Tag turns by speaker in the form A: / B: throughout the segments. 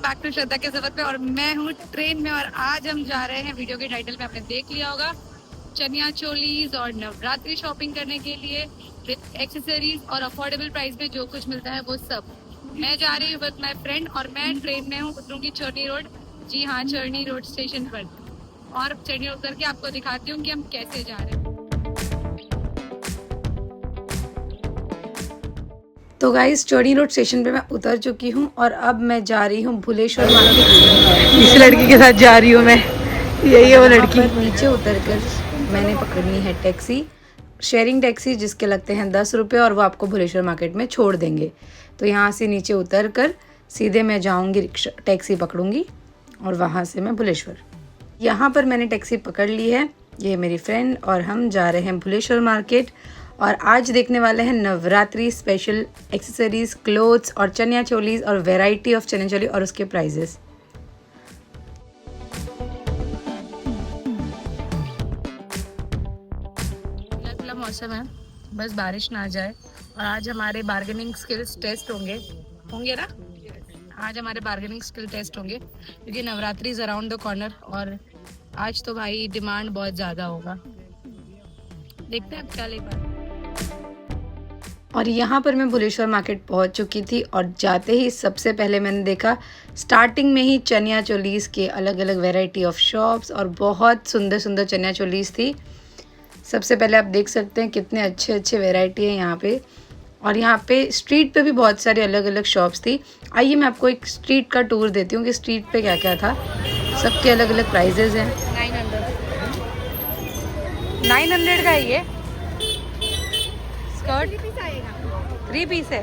A: Back to श्रद्धा के सफर पे। और मैं हूँ ट्रेन में और आज हम जा रहे हैं, वीडियो के टाइटल में आपने देख लिया होगा, चनिया चोलीज और नवरात्रि शॉपिंग करने के लिए विद एक्सेसरीज और अफोर्डेबल प्राइस में जो कुछ मिलता है वो सब। मैं जा रही हूँ विद माई फ्रेंड और मैं ट्रेन में हूँ, उतरूंगी चरनी रोड। जी हाँ, चरनी रोड स्टेशन पर। और चरनी उतर के आपको दिखाती हूँ कि हम कैसे जा रहे हैं। तो गाइस, चौड़ी रोड स्टेशन पे मैं उतर चुकी हूँ और अब मैं जा रही हूँ भुलेश्वर मार्केट।
B: इस लड़की के साथ जा रही हूँ मैं, यही है वो लड़की।
A: नीचे उतरकर मैंने पकड़नी है टैक्सी, शेयरिंग टैक्सी, जिसके लगते हैं 10 रुपये और वो आपको भुलेश्वर मार्केट में छोड़ देंगे। तो यहाँ से नीचे उतर कर सीधे मैं जाऊँगी, रिक्शा टैक्सी पकड़ूँगी और वहाँ से मैं भुलेश्वर। यहाँ पर मैंने टैक्सी पकड़ ली है, ये मेरी फ्रेंड और हम जा रहे हैं भुलेश्वर मार्केट। और आज देखने वाले हैं नवरात्रि स्पेशल एक्सेसरीज, क्लोथ्स और चनिया चोलीज और वैरायटी ऑफ चनिया चोली और उसके प्राइजेस। खुला मौसम है, बस बारिश ना आ जाए। और आज हमारे बार्गेनिंग स्किल्स टेस्ट होंगे ना। आज हमारे बार्गेनिंग स्किल टेस्ट होंगे क्योंकि Navratri is around the corner और आज तो भाई डिमांड बहुत ज़्यादा होगा। देखते हैं अब क्या ले पाए। और यहाँ पर मैं भुलेश्वर मार्केट पहुँच चुकी थी और जाते ही सबसे पहले मैंने देखा स्टार्टिंग में ही चनिया चोलीज़ के अलग अलग वैरायटी ऑफ शॉप्स और बहुत सुंदर सुंदर चनिया चोलीज़ थी। सबसे पहले आप देख सकते हैं कितने अच्छे अच्छे वैरायटी है यहाँ पे। और यहाँ पे स्ट्रीट पे भी बहुत सारी अलग अलग शॉप्स थी। आइए मैं आपको एक स्ट्रीट का टूर देती हूँ कि स्ट्रीट पे क्या क्या था। सबके अलग अलग प्राइजेज हैं। 900 का है ये स्कर्ट। 3 पीस है,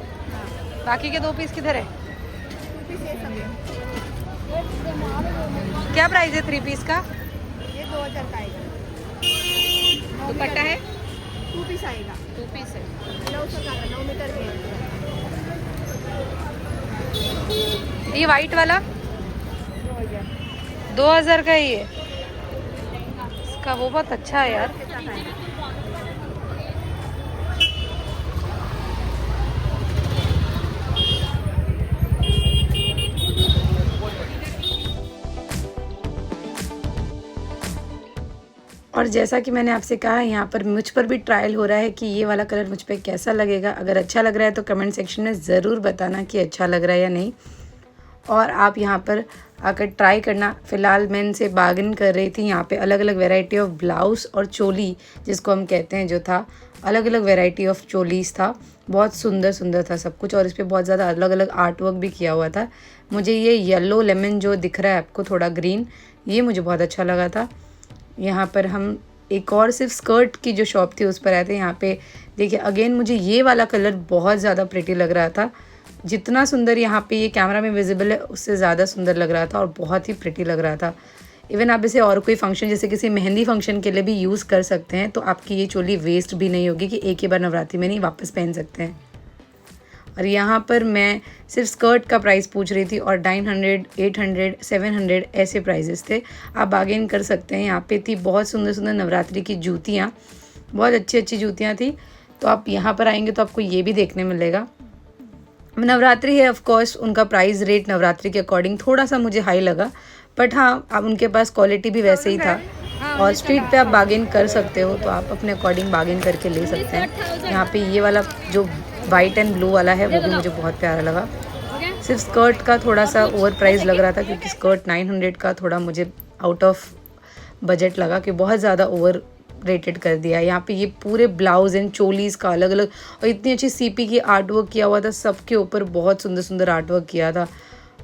A: बाकी के 2 पीस किधर है? क्या प्राइस है 3 पीस का?
C: ये 2000 का आएगा।
A: दुपट्टा है
C: 2 पीस आएगा।
A: 2 पीस है।
C: 9 मीटर के।
A: ये वाइट वाला 2000 का ही है। इसका वो बहुत अच्छा है यार। और जैसा कि मैंने आपसे कहा, यहाँ पर मुझ पर भी ट्रायल हो रहा है कि ये वाला कलर मुझ पे कैसा लगेगा। अगर अच्छा लग रहा है तो कमेंट सेक्शन में ज़रूर बताना कि अच्छा लग रहा है या नहीं। और आप यहाँ पर आकर ट्राई करना। फ़िलहाल मैं इनसे बार्गेन कर रही थी। यहाँ पे अलग अलग वैरायटी ऑफ ब्लाउज़ और चोली, जिसको हम कहते हैं, जो था अलग अलग वैरायटी ऑफ चोलीज़ था। बहुत सुंदर सुंदर था सब कुछ और इस पर बहुत ज़्यादा अलग अलग आर्ट वर्क भी किया हुआ था। मुझे ये येलो लेमन जो दिख रहा है आपको, थोड़ा ग्रीन, ये मुझे बहुत अच्छा लगा था। यहाँ पर हम एक और सिर्फ स्कर्ट की जो शॉप थी उस पर आए थे। यहाँ पे देखिए अगेन मुझे ये वाला कलर बहुत ज़्यादा प्रिटी लग रहा था। जितना सुंदर यहाँ पे ये कैमरा में विजिबल है उससे ज़्यादा सुंदर लग रहा था और बहुत ही प्रिटी लग रहा था। इवन आप इसे और कोई फंक्शन, जैसे किसी मेहंदी फंक्शन के लिए भी यूज़ कर सकते हैं। तो आपकी ये चोली वेस्ट भी नहीं होगी कि एक ही बार नवरात्रि में नहीं वापस पहन सकते हैं। और यहाँ पर मैं सिर्फ स्कर्ट का प्राइस पूछ रही थी और 900, 800, 700 ऐसे प्राइजेस थे। आप बार्गेन कर सकते हैं। यहाँ पे थी बहुत सुंदर सुंदर नवरात्रि की जूतियाँ, बहुत अच्छी अच्छी जूतियाँ थी। तो आप यहाँ पर आएंगे तो आपको ये भी देखने मिलेगा। नवरात्रि है, ऑफ कोर्स उनका प्राइस रेट नवरात्रि के अकॉर्डिंग थोड़ा सा मुझे हाई लगा, बट हाँ, अब उनके पास क्वालिटी भी वैसे ही था। और स्ट्रीट पे आप बार्गेन कर सकते हो, तो आप अपने अकॉर्डिंग बार्गेन करके ले सकते हैं। यहाँ पे ये वाला जो वाइट एंड ब्लू वाला है वो भी मुझे बहुत प्यारा लगा। सिर्फ स्कर्ट का थोड़ा सा ओवर प्राइस लग रहा था क्योंकि स्कर्ट 900 का थोड़ा मुझे आउट ऑफ बजट लगा कि बहुत ज़्यादा ओवर रेटेड कर दिया। यहाँ पे ये पूरे ब्लाउज एंड चोलीज़ का अलग अलग और इतनी अच्छी सीपी की आर्ट वर्क किया हुआ था। सबके ऊपर बहुत सुंदर सुंदर आर्ट वर्क किया था।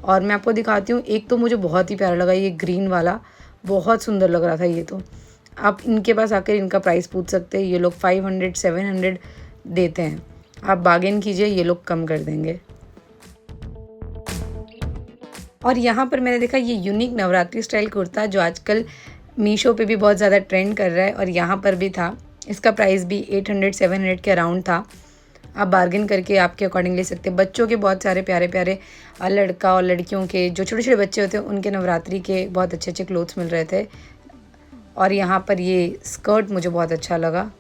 A: और मैं आपको दिखाती हूँ, एक तो मुझे बहुत ही प्यारा लगा, ये ग्रीन वाला बहुत सुंदर लग रहा था। ये तो आप इनके पास आकर इनका प्राइस पूछ सकते हैं। ये लोग 500, 700 देते हैं। आप बार्गेन कीजिए, ये लोग कम कर देंगे। और यहाँ पर मैंने देखा ये यूनिक नवरात्रि स्टाइल कुर्ता जो आजकल मीशो पे भी बहुत ज़्यादा ट्रेंड कर रहा है और यहाँ पर भी था। इसका प्राइस भी 800, 700 के अराउंड था। आप बार्गेन करके आपके अकॉर्डिंग ले सकते हैं। बच्चों के बहुत सारे प्यारे प्यारे लड़का और लड़कियों के जो छोटे छोटे बच्चे होते हैं उनके नवरात्रि के बहुत अच्छे अच्छे क्लोथ्स मिल रहे थे। और यहाँ पर ये स्कर्ट मुझे बहुत अच्छा लगा।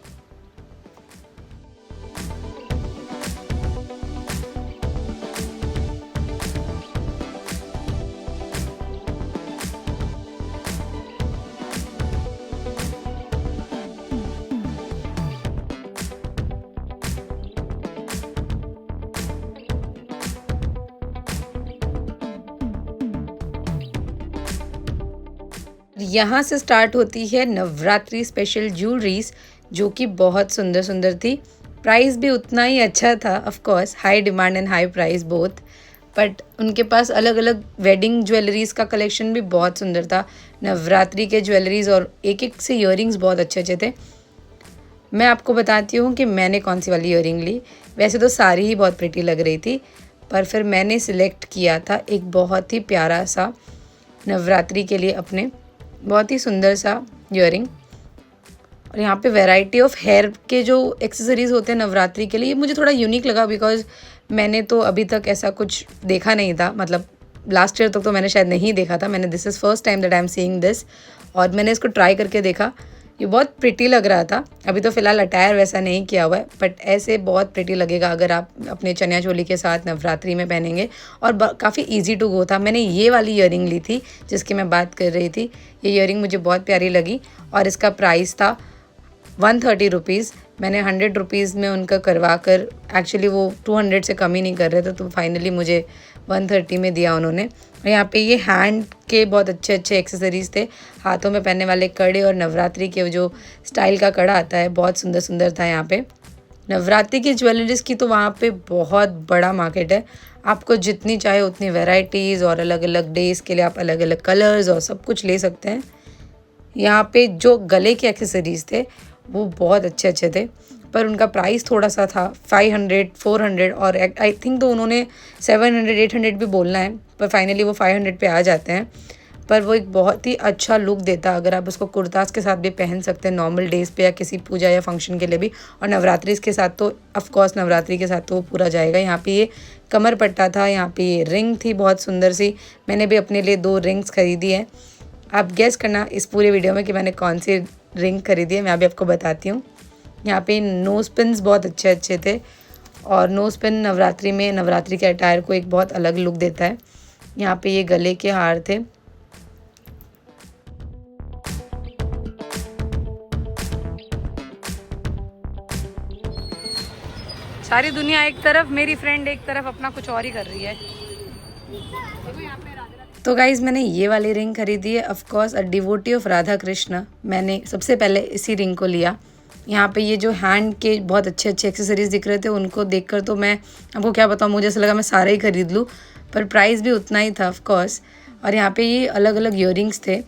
A: यहाँ से स्टार्ट होती है नवरात्रि स्पेशल ज्वेलरीज, जो कि बहुत सुंदर सुंदर थी। प्राइस भी उतना ही अच्छा था, of course high demand and high price both. But उनके पास अलग अलग वेडिंग ज्वेलरीज का कलेक्शन भी बहुत सुंदर था, नवरात्रि के ज्वेलरीज, और एक एक से ईयरिंग्स बहुत अच्छे अच्छे थे। मैं आपको बताती हूँ कि मैंने कौन सी वाली ईयरिंग ली। वैसे तो सारी ही बहुत प्रिटी लग रही थी, पर फिर मैंने सिलेक्ट किया था एक बहुत ही प्यारा सा नवरात्रि के लिए अपने बहुत ही सुंदर सा ईयरिंग। और यहाँ पे वैरायटी ऑफ हेयर के जो एक्सेसरीज़ होते हैं नवरात्रि के लिए, ये मुझे थोड़ा यूनिक लगा, बिकॉज मैंने तो अभी तक ऐसा कुछ देखा नहीं था। मतलब लास्ट ईयर तक तो मैंने शायद नहीं देखा था। मैंने this is first time that I am seeing this, और मैंने इसको ट्राई करके देखा। ये बहुत प्रिटी लग रहा था। अभी तो फ़िलहाल अटायर वैसा नहीं किया हुआ है, बट ऐसे बहुत प्रिटी लगेगा अगर आप अपने चनिया चोली के साथ नवरात्रि में पहनेंगे। और काफ़ी ईजी टू गो था। मैंने ये वाली ईयरिंग ली थी जिसकी मैं बात कर रही थी। ये ईयरिंग मुझे बहुत प्यारी लगी, और इसका प्राइस था 130 रुपीज़। मैंने 100 रुपीज़ में उनका करवा कर, एक्चुअली वो 200 से कम ही नहीं कर रहे थे, तो फाइनली मुझे 130 में दिया उन्होंने। और यहाँ पे ये हैंड के बहुत अच्छे अच्छे एक्सेसरीज़ थे, हाथों में पहनने वाले कड़े, और नवरात्रि के जो स्टाइल का कड़ा आता है बहुत सुंदर सुंदर था। यहाँ पे नवरात्रि की ज्वेलरीज़ की तो वहाँ पे बहुत बड़ा मार्केट है। आपको जितनी चाहे उतनी वैरायटीज़, और अलग अलग डेज़ के लिए आप अलग अलग कलर्स और सब कुछ ले सकते हैं। यहाँ पे जो गले के एक्सेसरीज़ थे वो बहुत अच्छे अच्छे थे, पर उनका प्राइस थोड़ा सा था 500 400, और आई थिंक तो उन्होंने 700 800 भी बोलना है, पर फाइनली वो 500 पे आ जाते हैं। पर वो एक बहुत ही अच्छा लुक देता, अगर आप उसको कुर्तास के साथ भी पहन सकते हैं नॉर्मल डेज़ पे, या किसी पूजा या फंक्शन के लिए भी। और नवरात्रि के साथ तो ऑफकोर्स नवरात्रि के साथ तो वो पूरा जाएगा। यहाँ पे ये कमर पट्टा था, यहाँ पे ये रिंग थी बहुत सुंदर सी। मैंने भी अपने लिए 2 रिंग्स खरीदी है। आप गेस करना इस पूरे वीडियो में कि मैंने कौन सी रिंग खरीदी है, मैं अभी आपको बताती हूँ। यहाँ पे नोज पिन्स बहुत अच्छे अच्छे थे, और नोज पिन नवरात्रि में नवरात्रि के अटायर को एक बहुत अलग लुक देता है। यहाँ पे ये गले के हार थे। सारी दुनिया एक तरफ, मेरी फ्रेंड एक तरफ अपना कुछ और ही कर रही है। तो गाइज़ मैंने ये वाली रिंग खरीदी है, of course a devotee of Radha Krishna. मैंने सबसे पहले इसी रिंग को लिया। यहाँ पे ये जो हैंड के बहुत अच्छे अच्छे एक्सेसरीज़ दिख रहे थे, उनको देखकर तो मैं आपको क्या बताऊँ, मुझे ऐसा लगा मैं सारे ही खरीद लूँ, पर प्राइस भी उतना ही था ऑफ कोर्स। और यहाँ पे ये अलग अलग ईयरिंग्स थे।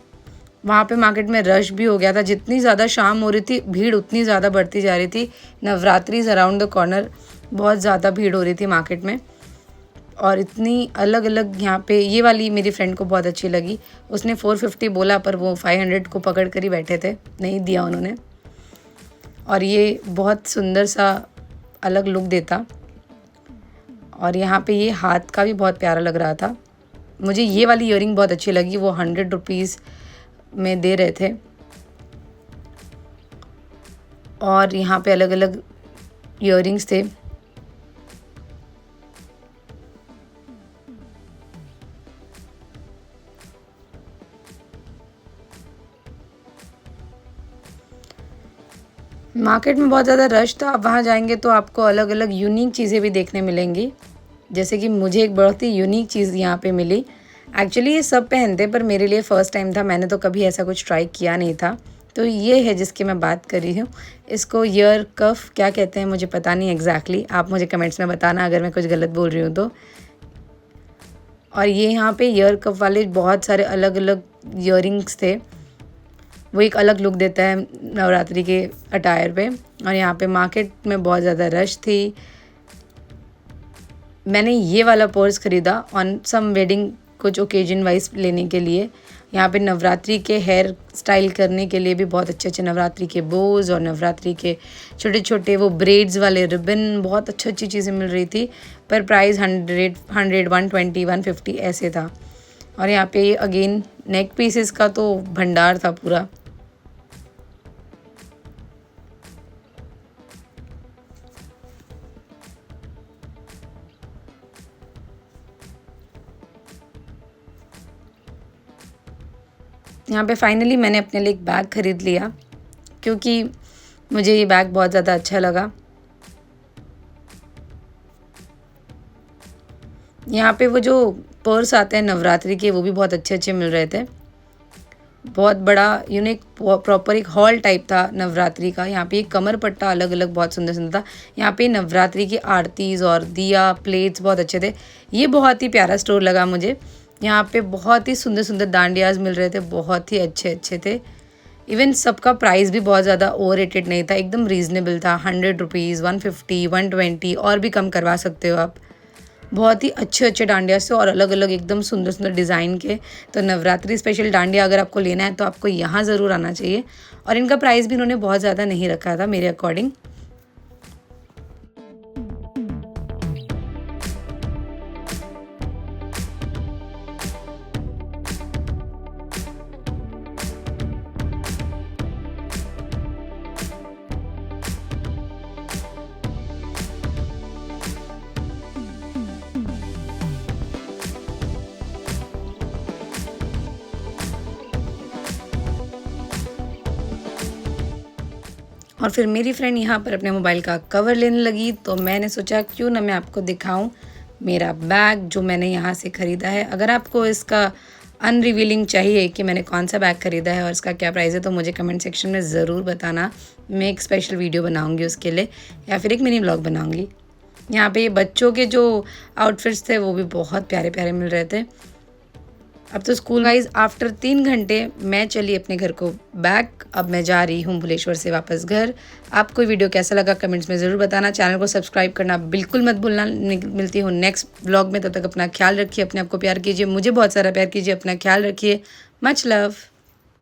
A: वहाँ पे मार्केट में रश भी हो गया था। जितनी ज़्यादा शाम हो रही थी, भीड़ उतनी ज़्यादा बढ़ती जा रही थी। नवरात्रिज अराउंड द कॉर्नर, बहुत ज़्यादा भीड़ हो रही थी मार्केट में। और इतनी अलग अलग यहाँ पे, ये वाली मेरी फ्रेंड को बहुत अच्छी लगी। उसने 450 बोला, पर वो 500 को पकड़ कर ही बैठे थे, नहीं दिया उन्होंने। और ये बहुत सुंदर सा अलग लुक देता। और यहाँ पे ये हाथ का भी बहुत प्यारा लग रहा था। मुझे ये वाली ईयरिंग बहुत अच्छी लगी, वो 100 रुपीज़ में दे रहे थे। और यहाँ पे अलग अलग ईयरिंग्स थे। मार्केट में बहुत ज़्यादा रश था। आप वहाँ जाएंगे तो आपको अलग अलग यूनिक चीज़ें भी देखने मिलेंगी, जैसे कि मुझे एक बहुत ही यूनिक चीज़ यहाँ पे मिली। एक्चुअली ये सब पहनते, पर मेरे लिए फ़र्स्ट टाइम था, मैंने तो कभी ऐसा कुछ ट्राई किया नहीं था। तो ये है जिसकी मैं बात कर रही हूँ। इसको ईयर कफ क्या कहते हैं मुझे पता नहीं एग्जैक्टली, आप मुझे कमेंट्स में बताना अगर मैं कुछ गलत बोल रही हूँ तो। और ये यहाँ पे ईयर कफ वाले बहुत सारे अलग अलग ईयरिंग्स थे, वो एक अलग लुक देता है नवरात्रि के अटायर पे। और यहाँ पे मार्केट में बहुत ज़्यादा रश थी। मैंने ये वाला पर्स ख़रीदा ऑन सम वेडिंग, कुछ ओकेजन वाइज लेने के लिए। यहाँ पे नवरात्रि के हेयर स्टाइल करने के लिए भी बहुत अच्छे अच्छे नवरात्रि के बोज, और नवरात्रि के छोटे छोटे वो ब्रेड्स वाले रिबन, बहुत अच्छी अच्छी चीज़ें मिल रही थी। पर प्राइस 100 120 150 ऐसे था। और यहाँ पे अगेन नेक पीसेस का तो भंडार था पूरा। यहाँ पे फाइनली मैंने अपने लिए एक बैग ख़रीद लिया, क्योंकि मुझे ये बैग बहुत ज़्यादा अच्छा लगा। यहाँ पे वो जो पर्स आते हैं नवरात्रि के, वो भी बहुत अच्छे अच्छे मिल रहे थे। बहुत बड़ा यूनिक प्रॉपर एक हॉल टाइप था नवरात्रि का। यहाँ पे एक कमर पट्टा अलग अलग बहुत सुंदर सुंदर था। यहाँ पे नवरात्रि की आरतीज़ और दिया प्लेट्स बहुत अच्छे थे। ये बहुत ही प्यारा स्टोर लगा मुझे। यहाँ पे बहुत ही सुंदर सुंदर डांडियाज मिल रहे थे, बहुत ही अच्छे अच्छे थे। इवन सबका प्राइस भी बहुत ज़्यादा ओवर रेटेड नहीं था, एकदम रीज़नेबल था। 100 रुपीज़, 150, 120 और भी कम करवा सकते हो आप। बहुत ही अच्छे अच्छे डांडिया से और अलग अलग एकदम सुंदर सुंदर डिज़ाइन के। तो नवरात्रि स्पेशल डांडिया अगर आपको लेना है तो आपको यहाँ ज़रूर आना चाहिए। और इनका प्राइस भी इन्होंने बहुत ज़्यादा नहीं रखा था मेरे अकॉर्डिंग। और फिर मेरी फ्रेंड यहाँ पर अपने मोबाइल का कवर लेने लगी, तो मैंने सोचा क्यों ना मैं आपको दिखाऊं मेरा बैग जो मैंने यहाँ से ख़रीदा है। अगर आपको इसका अनरिवीलिंग चाहिए कि मैंने कौन सा बैग ख़रीदा है और इसका क्या प्राइस है तो मुझे कमेंट सेक्शन में ज़रूर बताना। मैं एक स्पेशल वीडियो बनाऊँगी उसके लिए, या फिर एक मिनी ब्लॉग बनाऊँगी। यहाँ पे ये बच्चों के जो आउटफिट्स थे वो भी बहुत प्यारे प्यारे मिल रहे थे। अब तो स्कूल वाइज आफ्टर 3 घंटे मैं चली अपने घर को बैक। अब मैं जा रही हूँ भुवनेश्वर से वापस घर। आपको वीडियो कैसा लगा कमेंट्स में ज़रूर बताना। चैनल को सब्सक्राइब करना बिल्कुल मत भूलना। मिलती हूँ नेक्स्ट व्लॉग में, तब तक अपना ख्याल रखिए, अपने आप को प्यार कीजिए, मुझे बहुत सारा प्यार कीजिए, अपना ख्याल रखिए। Much love.